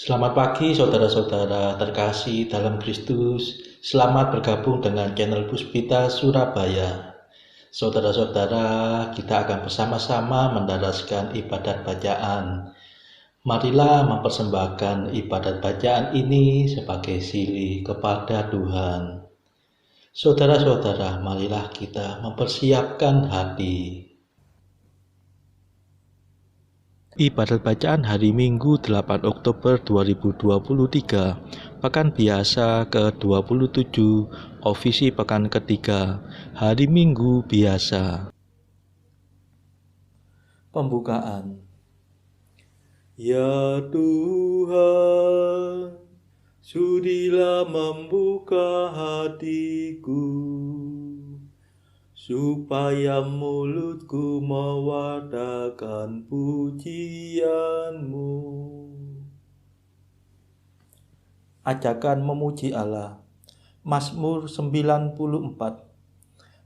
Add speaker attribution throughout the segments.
Speaker 1: Selamat pagi saudara-saudara terkasih dalam Kristus. Selamat bergabung dengan channel Puspita Surabaya. Saudara-saudara, kita akan bersama-sama mendaraskan ibadat bacaan. Marilah mempersembahkan ibadat bacaan ini sebagai silih kepada Tuhan. Saudara-saudara, marilah kita mempersiapkan hati. Ibadat bacaan hari Minggu 8 Oktober 2023, Pekan Biasa ke-27, Ofisi Pekan ketiga, Hari Minggu Biasa. Pembukaan. Ya Tuhan, sudilah membuka hatiku, supaya mulutku mewartakan pujian-Mu. Ajakan memuji Allah. Mazmur 94.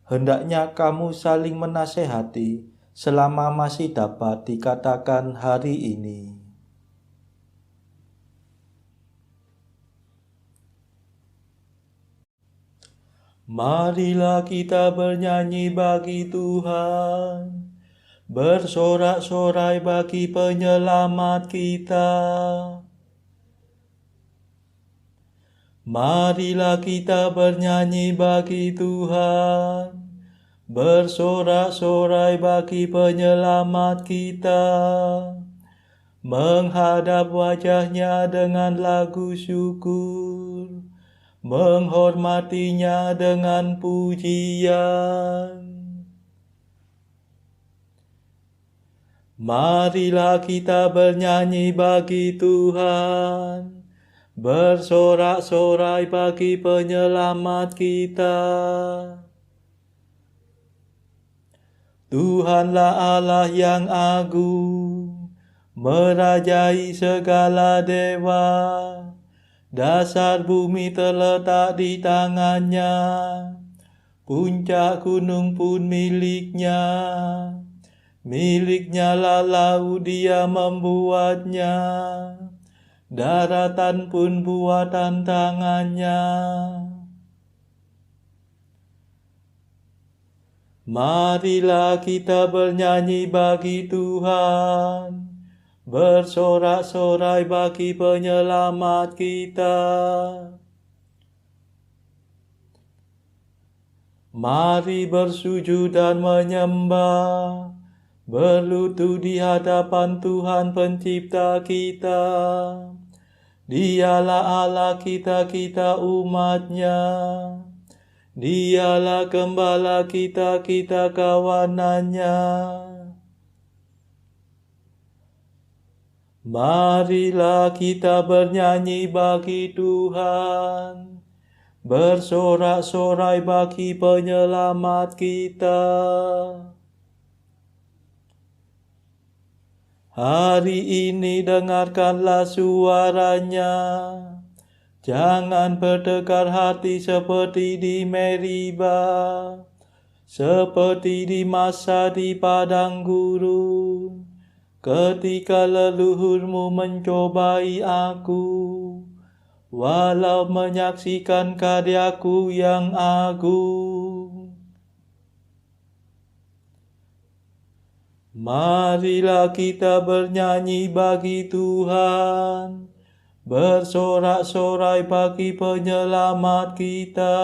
Speaker 1: Hendaknya kamu saling menasehati selama masih dapat dikatakan hari ini. Marilah kita bernyanyi bagi Tuhan, bersorak-sorai bagi penyelamat kita. Marilah kita bernyanyi bagi Tuhan, bersorak-sorai bagi penyelamat kita, menghadap wajahnya dengan lagu syukur, menghormatinya dengan pujian. Marilah kita bernyanyi bagi Tuhan, bersorak-sorai bagi penyelamat kita. Tuhanlah Allah yang agung, merajai segala dewa. Dasar bumi terletak di tangannya, puncak gunung pun miliknya. Miliknya lah laut, dia membuatnya, daratan pun buatan tangannya. Marilah kita bernyanyi bagi Tuhan, bersorak-sorai bagi penyelamat kita. Mari bersujud dan menyembah, berlutut di hadapan Tuhan pencipta kita. Dialah Allah kita, kita umatnya. Dialah gembala kita, kita kawanannya. Marilah kita bernyanyi bagi Tuhan, bersorak-sorai bagi penyelamat kita. Hari ini dengarkanlah suaranya, jangan berdegar hati seperti di Meriba, seperti di masa di padang gurun, ketika leluhurmu mencobai aku, walau menyaksikan karyaku yang agung. Marilah kita bernyanyi bagi Tuhan, bersorak-sorai bagi penyelamat kita.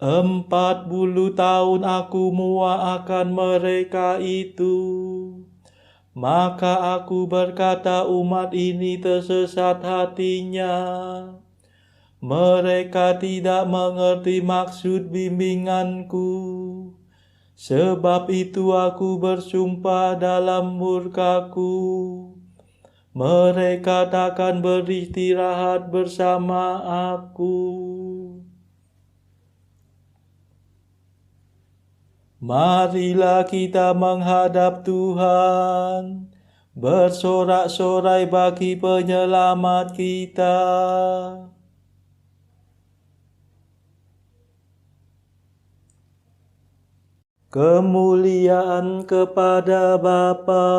Speaker 1: 40 tahun aku muak akan mereka itu, maka aku berkata umat ini tersesat hatinya. Mereka tidak mengerti maksud bimbinganku. Sebab itu aku bersumpah dalam murkaku, mereka takkan beristirahat bersama aku. Marilah kita menghadap Tuhan, bersorak-sorai bagi penyelamat kita. Kemuliaan kepada Bapa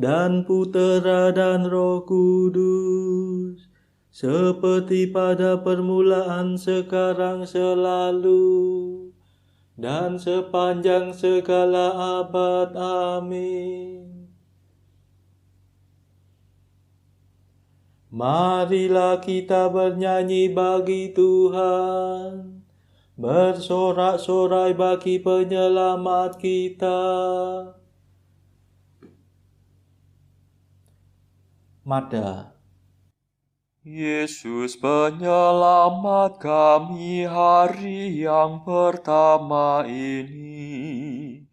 Speaker 1: dan Putera dan Roh Kudus, seperti pada permulaan, sekarang, selalu, dan sepanjang segala abad. Amin. Marilah kita bernyanyi bagi Tuhan, bersorak-sorai bagi penyelamat kita. Mada.
Speaker 2: Yesus penyelamat kami hari yang pertama ini.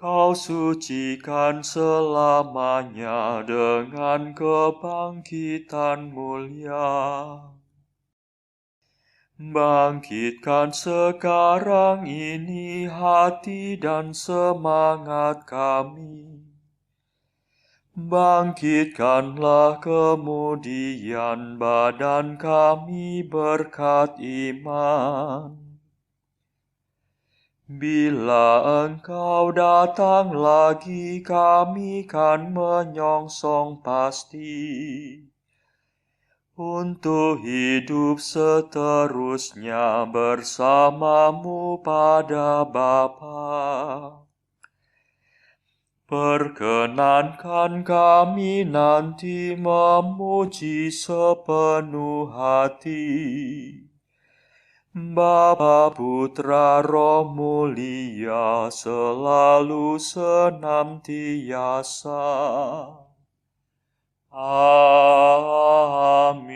Speaker 2: Kau sucikan selamanya dengan kebangkitan mulia. Bangkitkan sekarang ini hati dan semangat kami. Bangkitkanlah kemudian badan kami berkat iman. Bila Engkau datang lagi, kami kan menyongsong pasti untuk hidup seterusnya bersamamu pada Bapa. Perkenankan kami nanti memuji sepenuh hati Bapa, Putra, Roh Mulia, selalu senantiasa. Amin.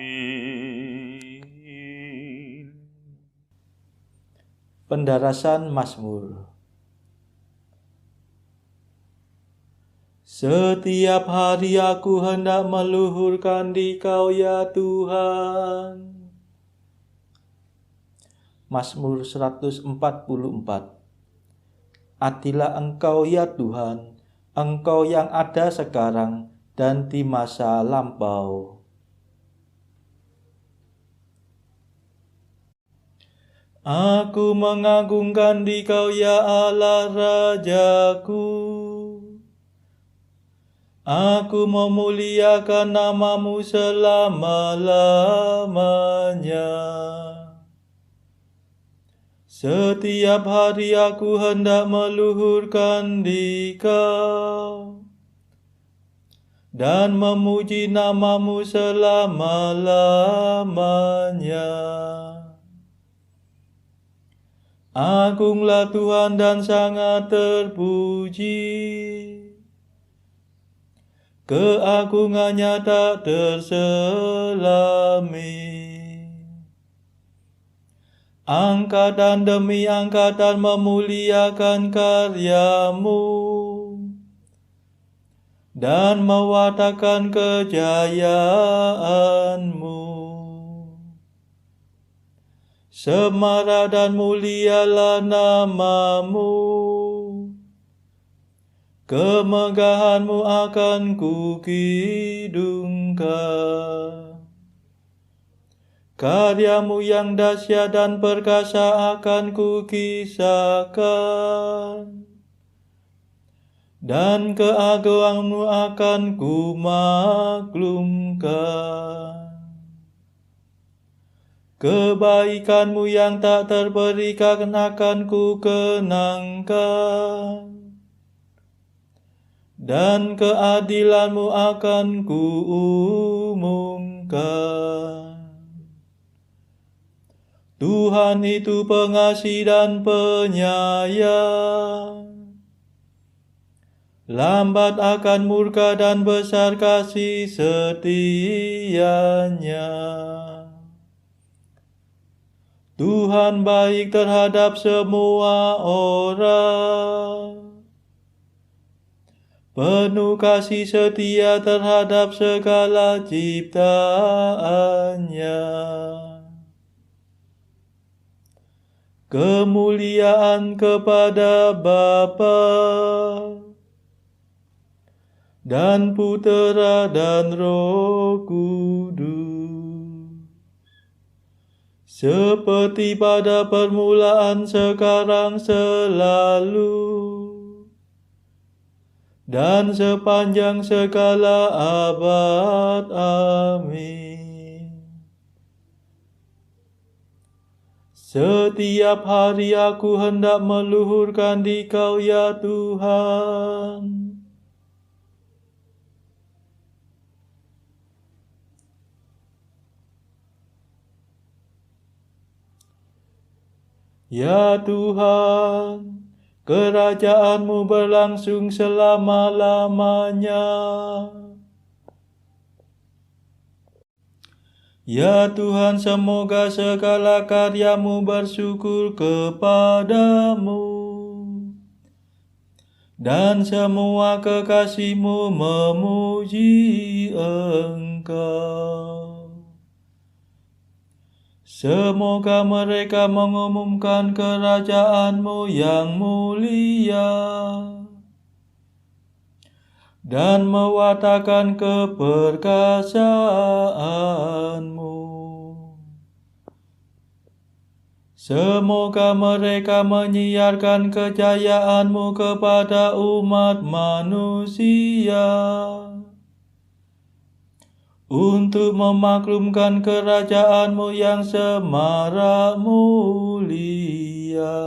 Speaker 1: Pendarasan Mazmur. Setiap hari aku hendak meluhurkan Dikau, ya Tuhan. Mazmur 144. Adilah Engkau, ya Tuhan, Engkau yang ada sekarang dan di masa lampau. Aku mengagungkan Dikau, ya Allah Rajaku. Aku memuliakan nama-Mu selama-lamanya. Setiap hari aku hendak meluhurkan Dikau dan memuji nama-Mu selama-lamanya. Agunglah Tuhan dan sangat terpuji. Keagungannya tak terselami. Angkatan demi angkatan memuliakan karya-Mu dan mewartakan kejayaan-Mu. Semarak dan mulialah nama-Mu. Kemegahan-Mu akan kukidungkan. Karya-Mu yang dahsyat dan perkasa akan kukisahkan. Dan keagungan-Mu akan kumaklumkan. Kebaikan-Mu yang tak terperikan akan kukenangkan. Dan keadilan-Mu akan kuumumkan. Tuhan itu pengasih dan penyayang, lambat akan murka dan besar kasih setianya. Tuhan baik terhadap semua orang, penuh kasih setia terhadap segala ciptaannya. Kemuliaan kepada Bapa dan Putera dan Roh Kudus, seperti pada permulaan, sekarang, selalu, dan sepanjang segala abad. Amin. Setiap hari aku hendak meluhurkan Dikau ya Tuhan. Ya Tuhan, kerajaan-Mu berlangsung selama-lamanya. Ya Tuhan, semoga segala karya-Mu bersyukur kepadamu, dan semua kekasih-Mu memuji Engkau. Semoga mereka mengumumkan kerajaan-Mu yang mulia dan mewartakan keperkasaan-Mu. Semoga mereka menyiarkan kejayaan-Mu kepada umat manusia, untuk memaklumkan kerajaan-Mu yang semarak mulia.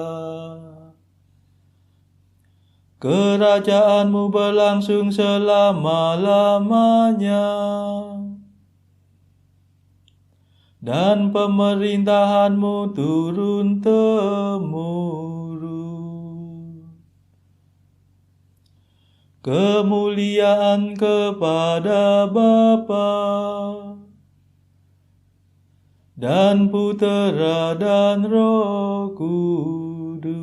Speaker 1: Kerajaan-Mu berlangsung selama-lamanya, dan pemerintahan-Mu turun-temurun. Kemuliaan kepada Bapa dan Putera dan Roh Kudus,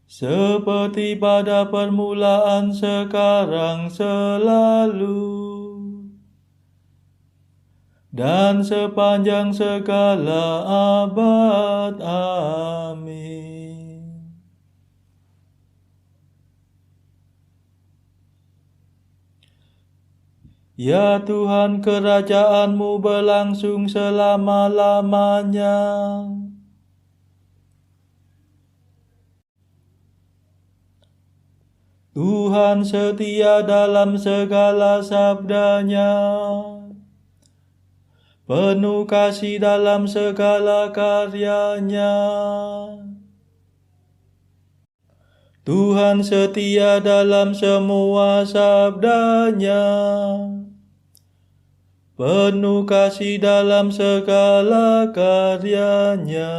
Speaker 1: seperti pada permulaan, sekarang, selalu, dan sepanjang segala abad. Amin. Ya Tuhan, kerajaan-Mu berlangsung selama-lamanya. Tuhan setia dalam segala sabda-Nya, penuh kasih dalam segala karya-Nya. Tuhan setia dalam semua sabda-Nya, penuh kasih dalam segala karya-Nya.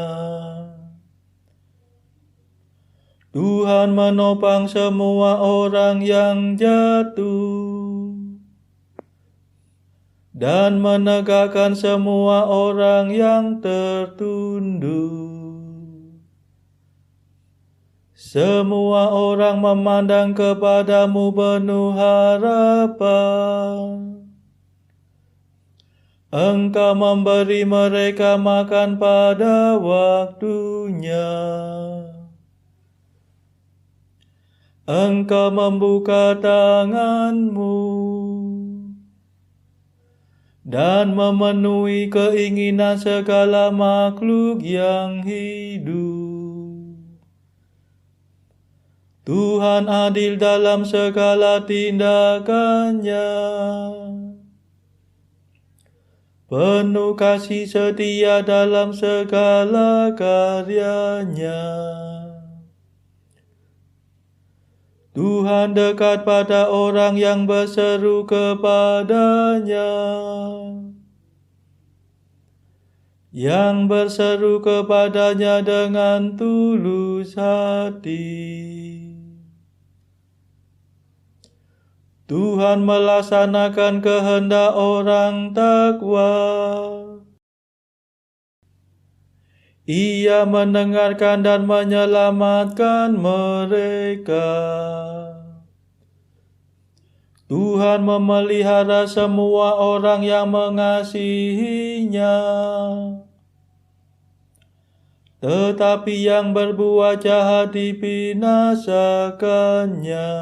Speaker 1: Tuhan menopang semua orang yang jatuh, dan menegakkan semua orang yang tertunduk. Semua orang memandang kepada-Mu penuh harapan. Engkau memberi mereka makan pada waktunya. Engkau membuka tangan-Mu dan memenuhi keinginan segala makhluk yang hidup. Tuhan adil dalam segala tindakan-Nya, penuh kasih setia dalam segala karya-Nya. Tuhan dekat pada orang yang berseru kepada-Nya, yang berseru kepada-Nya dengan tulus hati. Tuhan melaksanakan kehendak orang takwa. Ia mendengarkan dan menyelamatkan mereka. Tuhan memelihara semua orang yang mengasihi-Nya, tetapi yang berbuat jahat dibinasakannya.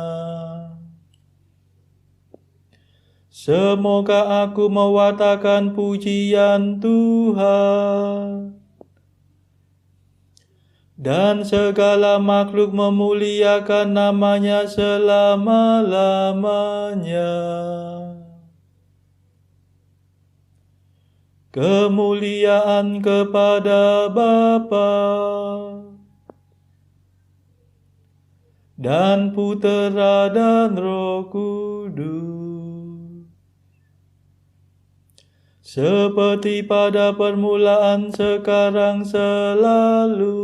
Speaker 1: Semoga aku mewartakan pujian Tuhan dan segala makhluk memuliakan namanya selama-lamanya. Kemuliaan kepada Bapa dan Putera dan Roh Kudus, seperti pada permulaan, sekarang, selalu,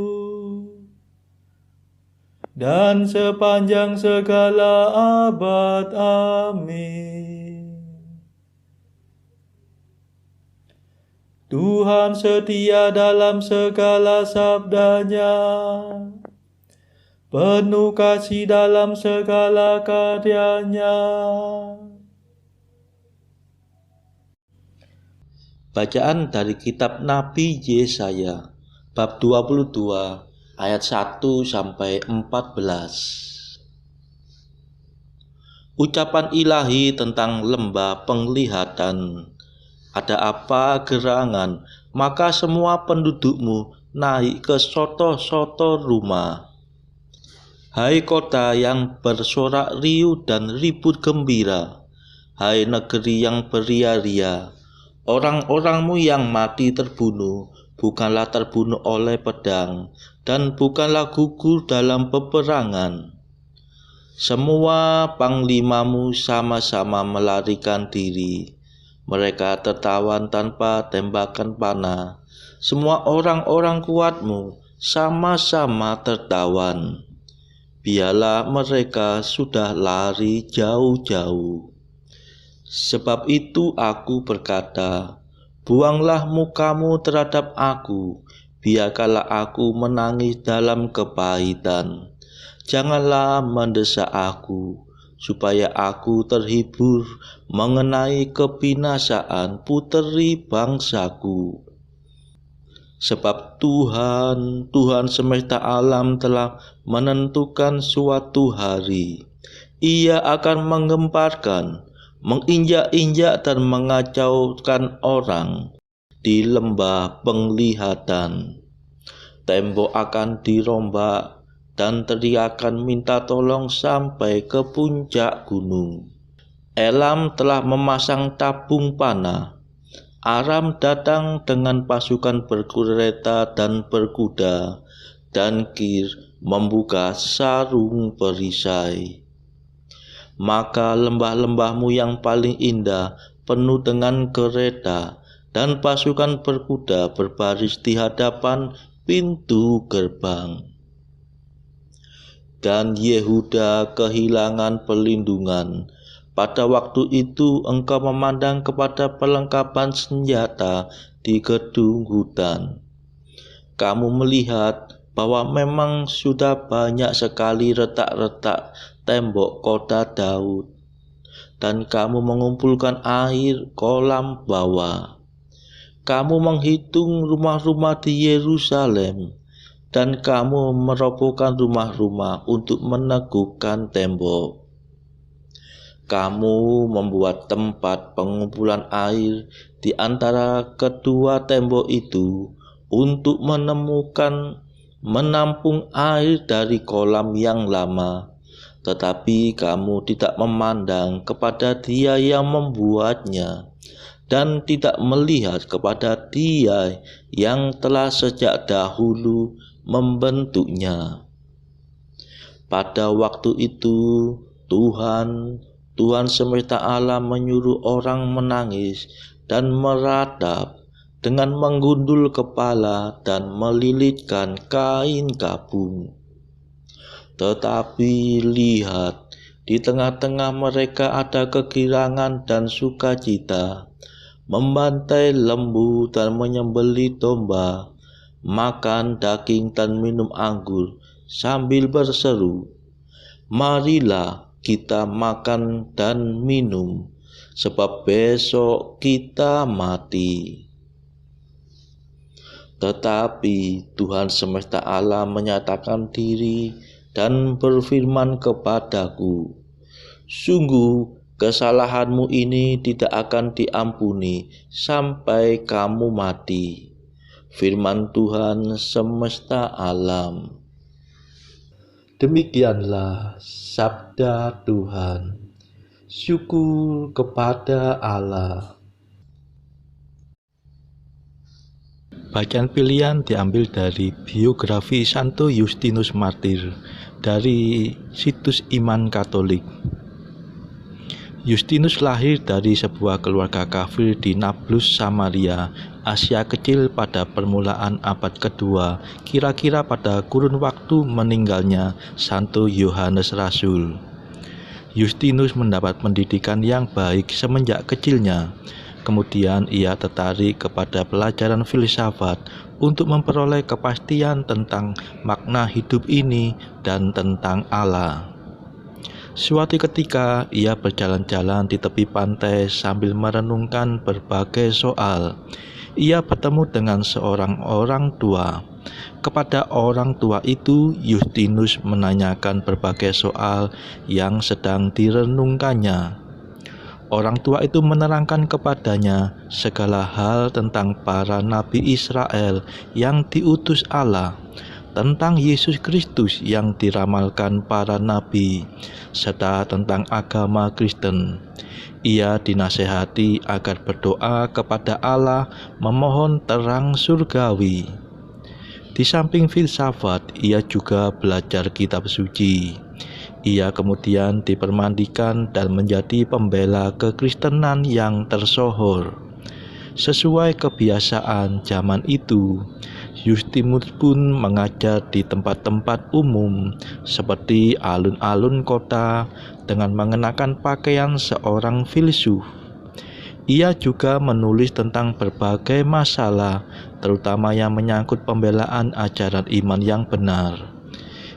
Speaker 1: dan sepanjang segala abad. Amin. Tuhan setia dalam segala sabdanya, penuh kasih dalam segala karyanya.
Speaker 3: Bacaan dari kitab Nabi Yesaya, bab 22, ayat 1-14. Ucapan ilahi tentang lembah penglihatan. Ada apa gerangan, maka semua pendudukmu naik ke soto-soto rumah. Hai kota yang bersorak riuh dan ribut gembira, hai negeri yang beria-ria, orang-orangmu yang mati terbunuh, bukanlah terbunuh oleh pedang, dan bukanlah gugur dalam peperangan. Semua panglimamu sama-sama melarikan diri. Mereka tertawan tanpa tembakan panah. Semua orang-orang kuatmu sama-sama tertawan. Biarlah mereka sudah lari jauh-jauh. Sebab itu aku berkata, buanglah mukamu terhadap aku, biarkanlah aku menangis dalam kepahitan. Janganlah mendesak aku, supaya aku terhibur mengenai kebinasaan puteri bangsaku. Sebab Tuhan semesta alam telah menentukan suatu hari. Ia akan menggemparkan, menginjak-injak dan mengacaukan orang di lembah penglihatan. Tembok akan dirombak dan teriakan minta tolong sampai ke puncak gunung. Elam telah memasang tabung panah. Aram datang dengan pasukan berkereta dan berkuda, dan Kir membuka sarung perisai. Maka lembah-lembahmu yang paling indah penuh dengan kereta, dan pasukan berkuda berbaris di hadapan pintu gerbang. Dan Yehuda kehilangan perlindungan. Pada waktu itu engkau memandang kepada perlengkapan senjata di gedung hutan. Kamu melihat bahwa memang sudah banyak sekali retak-retak tembok kota Daud, dan kamu mengumpulkan air kolam bawah. Kamu menghitung rumah-rumah di Yerusalem, dan kamu merobohkan rumah-rumah untuk meneguhkan tembok. Kamu membuat tempat pengumpulan air di antara kedua tembok itu untuk menampung air dari kolam yang lama, tetapi kamu tidak memandang kepada Dia yang membuatnya, dan tidak melihat kepada Dia yang telah sejak dahulu membentuknya. Pada waktu itu Tuhan semesta alam menyuruh orang menangis dan meratap dengan menggundul kepala dan melilitkan kain kabung. Tetapi lihat, di tengah-tengah mereka ada kegirangan dan sukacita, membantai lembu dan menyembelih domba, makan daging dan minum anggur sambil berseru, marilah kita makan dan minum, sebab besok kita mati. Tetapi Tuhan semesta alam menyatakan diri dan berfirman kepadaku, sungguh kesalahanmu ini tidak akan diampuni sampai kamu mati. firman Tuhan semesta alam. Demikianlah sabda Tuhan. Syukur kepada Allah. Bacaan pilihan diambil dari biografi Santo Justinus Martir dari situs Iman Katolik. Justinus lahir dari sebuah keluarga kafir di Nablus, Samaria, Asia Kecil pada permulaan abad kedua, kira-kira pada kurun waktu meninggalnya Santo Yohanes Rasul. Justinus mendapat pendidikan yang baik semenjak kecilnya. Kemudian ia tertarik kepada pelajaran filsafat untuk memperoleh kepastian tentang makna hidup ini dan tentang Allah. Suatu ketika ia berjalan-jalan di tepi pantai sambil merenungkan berbagai soal. Ia bertemu dengan seorang orang tua. Kepada orang tua itu, Justinus menanyakan berbagai soal yang sedang direnungkannya. Orang tua itu menerangkan kepadanya segala hal tentang para nabi Israel yang diutus Allah, tentang Yesus Kristus yang diramalkan para nabi, serta tentang agama Kristen. Ia dinasehati agar berdoa kepada Allah memohon terang surgawi. Di samping filsafat, ia juga belajar kitab suci. Ia kemudian dipermandikan dan menjadi pembela kekristenan yang tersohor. Sesuai kebiasaan zaman itu, Justinus pun mengajar di tempat-tempat umum seperti alun-alun kota dengan mengenakan pakaian seorang filsuf. Ia juga menulis tentang berbagai masalah, terutama yang menyangkut pembelaan ajaran iman yang benar.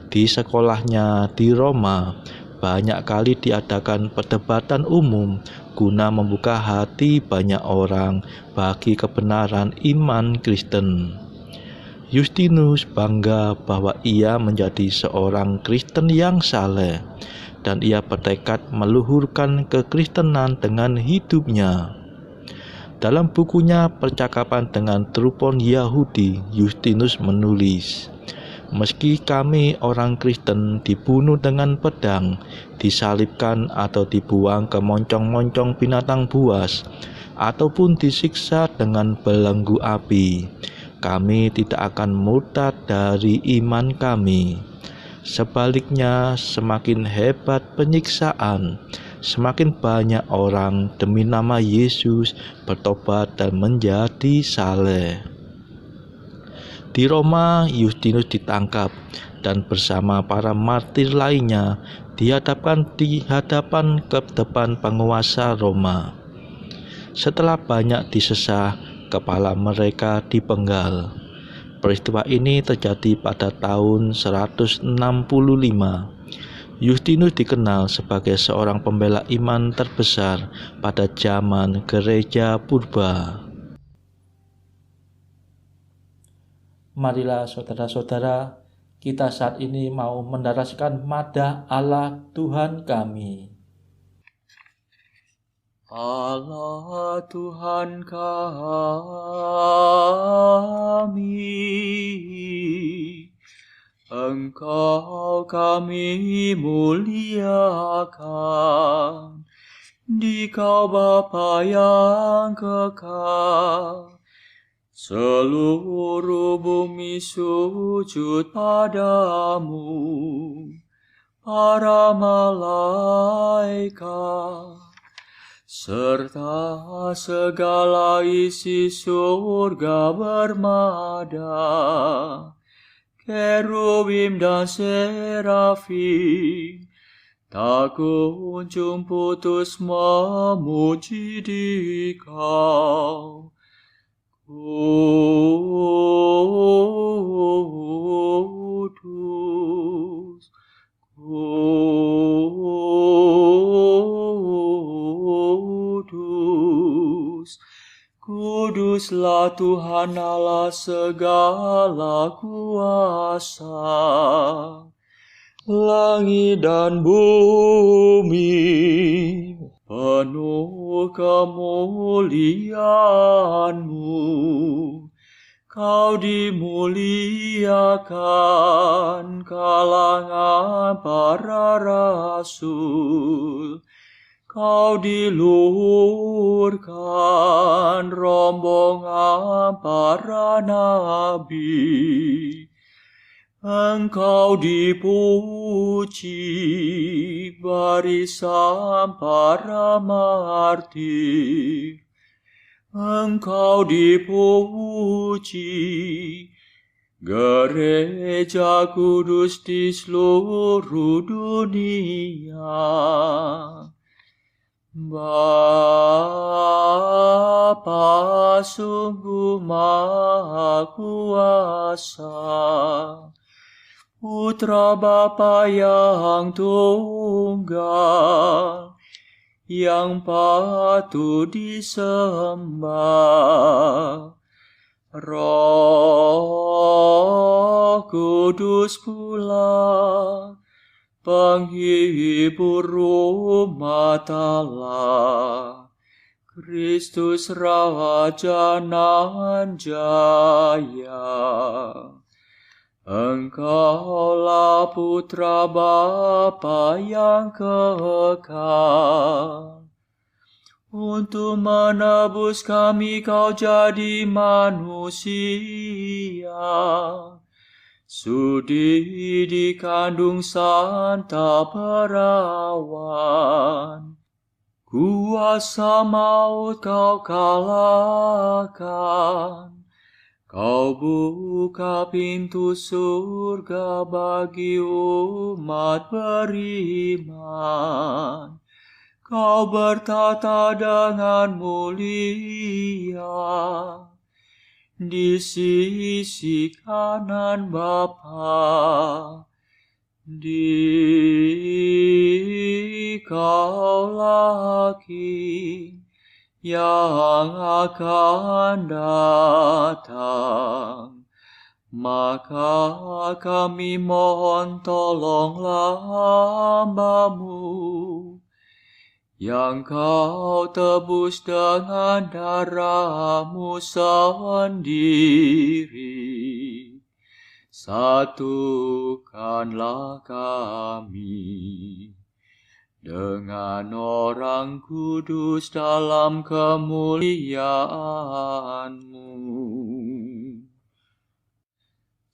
Speaker 3: Di sekolahnya di Roma, banyak kali diadakan perdebatan umum guna membuka hati banyak orang bagi kebenaran iman Kristen. Justinus bangga bahwa ia menjadi seorang Kristen yang saleh, dan ia bertekad meluhurkan kekristenan dengan hidupnya. Dalam bukunya Percakapan dengan Trupon Yahudi, Justinus menulis, "Meski kami orang Kristen dibunuh dengan pedang, disalibkan atau dibuang ke moncong-moncong binatang buas, ataupun disiksa dengan belenggu api, kami tidak akan murtad dari iman kami. Sebaliknya, semakin hebat penyiksaan, semakin banyak orang demi nama Yesus bertobat dan menjadi saleh." Di Roma, Justinus ditangkap dan bersama para martir lainnya dihadapkan di depan penguasa Roma. Setelah banyak disesah, kepala mereka dipenggal. Peristiwa ini terjadi pada tahun 165. Justinus dikenal sebagai seorang pembela iman terbesar pada zaman gereja purba.
Speaker 1: Marilah saudara-saudara, kita saat ini mau mendaraskan madah Allah Tuhan kami.
Speaker 2: Allah Tuhan kami, Engkau kami muliakan, Dikau Bapa yang kekal. Seluruh bumi sujud padamu, para malaikat, serta segala isi surga bermada, kerubim dan serafim, tak kunjung putus memuji Dikau. Kudus, kudus, kuduslah Tuhan Allah segala kuasa. Langit dan bumi penuh kemuliaan-Mu. Kau dimuliakan kalangan para rasul, Kau diluhurkan rombongan para nabi, Engkau dipuji barisan para martir, Engkau dipuji gereja kudus di seluruh dunia. Bapa sungguh Maha Kuasa, Putra Bapa yang tunggal, yang patut disembah. Roh Kudus pula, penghibur umat Allah, Kristus Raja nan jaya. Engkaulah Putra Bapa yang kekal. Untuk menebus kami Kau jadi manusia, sudi dikandung Santa Perawan. Kuasa maut Kau kalahkan, Kau buka pintu surga bagi umat beriman. Kau bertata dengan mulia di sisi kanan Bapa. Dikaulah King yang akan datang, maka kami mohon tolonglah hamba-Mu yang Kau tebus dengan darah-Mu sendiri. Satukanlah kami dengan orang kudus dalam kemuliaan-Mu.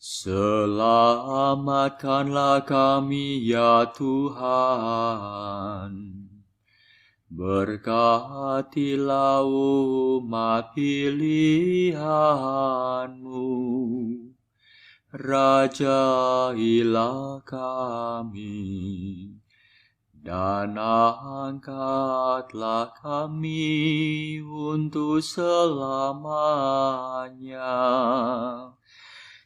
Speaker 2: Selamatkanlah kami ya Tuhan. Berkatilah umat pilihan-Mu. Rajailah kami, dan angkatlah kami untuk selamanya.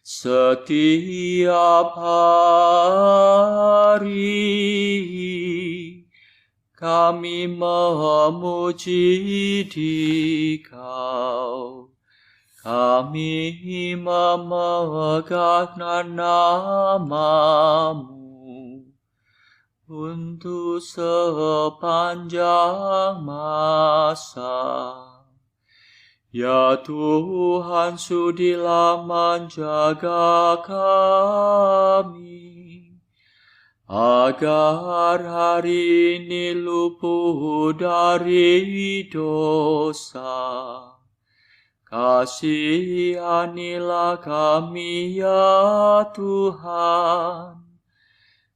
Speaker 2: Setiap hari kami memuji Dikau, kami memegang nama-Mu untuk sepanjang masa. Ya Tuhan, sudilah menjaga kami, agar hari ini luput dari dosa. Kasihanilah kami ya Tuhan,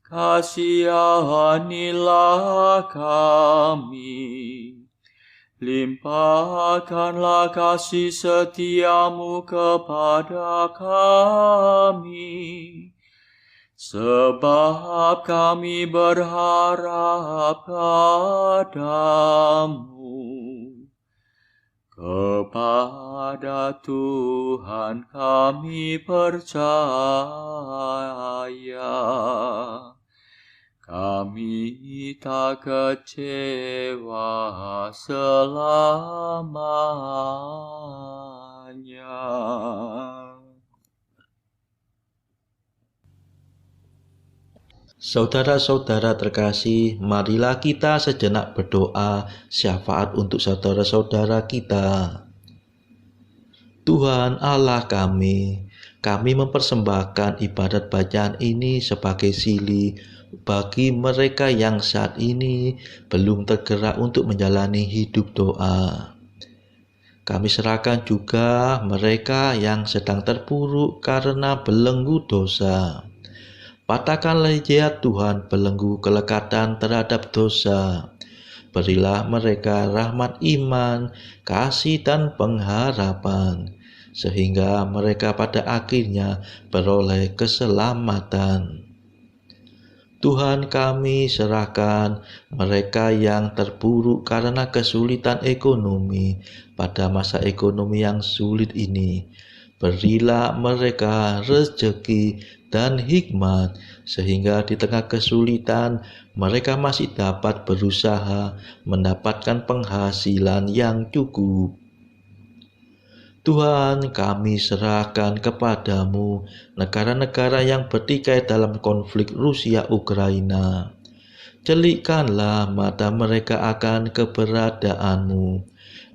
Speaker 2: kasihanilah kami. Limpahkanlah kasih setia-Mu kepada kami, sebab kami berharap padamu. Kepada Tuhan kami percaya, kami tak kecewa selamanya.
Speaker 3: Saudara-saudara terkasih, marilah kita sejenak berdoa syafaat untuk saudara-saudara kita. Tuhan Allah kami mempersembahkan ibadat bacaan ini sebagai sili bagi mereka yang saat ini belum tergerak untuk menjalani hidup doa. Kami serahkan juga mereka yang sedang terpuruk karena belenggu dosa. Patahkanlah ya Tuhan belenggu kelekatan terhadap dosa. Berilah mereka rahmat iman, kasih dan pengharapan, sehingga mereka pada akhirnya beroleh keselamatan. Tuhan, kami serahkan mereka yang terpuruk karena kesulitan ekonomi pada masa ekonomi yang sulit ini. Berilah mereka rezeki dan hikmat, sehingga di tengah kesulitan mereka masih dapat berusaha mendapatkan penghasilan yang cukup. Tuhan, kami serahkan kepadamu negara-negara yang bertikai dalam konflik Rusia-Ukraina. Celikkanlah mata mereka akan keberadaanmu,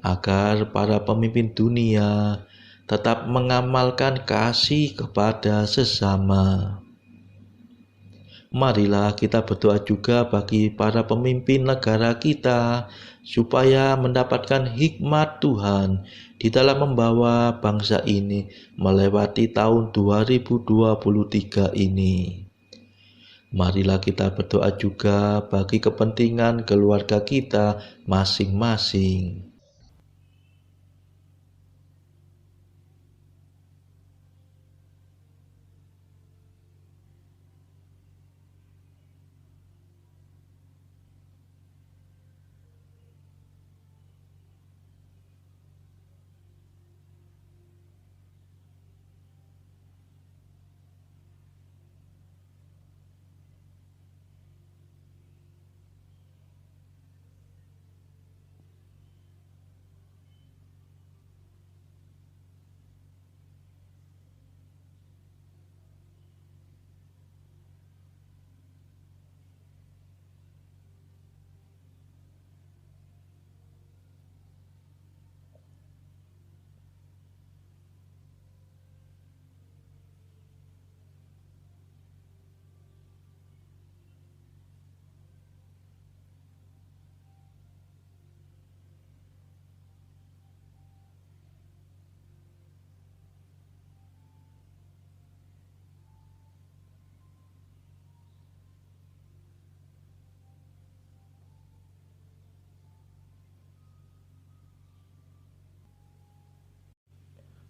Speaker 3: agar para pemimpin dunia tetap mengamalkan kasih kepada sesama. Marilah kita berdoa juga bagi para pemimpin negara kita, supaya mendapatkan hikmat Tuhan di dalam membawa bangsa ini melewati tahun 2023 ini. Marilah kita berdoa juga bagi kepentingan keluarga kita masing-masing.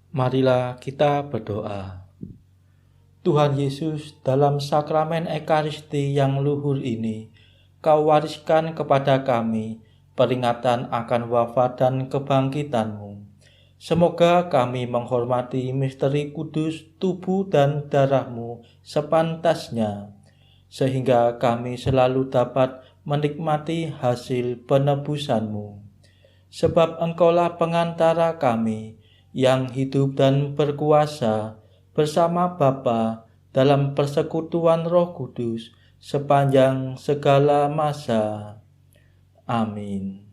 Speaker 1: Marilah kita berdoa. Tuhan Yesus, dalam sakramen Ekaristi yang luhur ini, Kau wariskan kepada kami peringatan akan wafat dan kebangkitan-Mu. Semoga kami menghormati misteri kudus tubuh dan darah-Mu sepantasnya, sehingga kami selalu dapat menikmati hasil penebusan-Mu. Sebab Engkaulah pengantara kami yang hidup dan berkuasa bersama Bapa dalam persekutuan Roh Kudus sepanjang segala masa. Amin.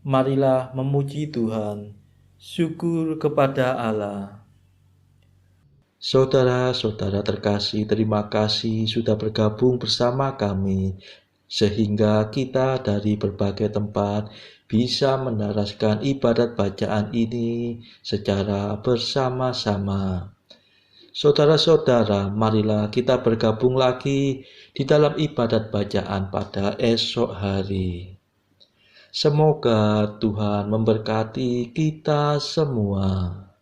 Speaker 1: Marilah memuji Tuhan. Syukur kepada Allah.
Speaker 3: Saudara-saudara terkasih, terima kasih sudah bergabung bersama kami, sehingga kita dari berbagai tempat bisa mendaraskan ibadat bacaan ini secara bersama-sama. Saudara-saudara, marilah kita bergabung lagi di dalam ibadat bacaan pada esok hari. Semoga Tuhan memberkati kita semua.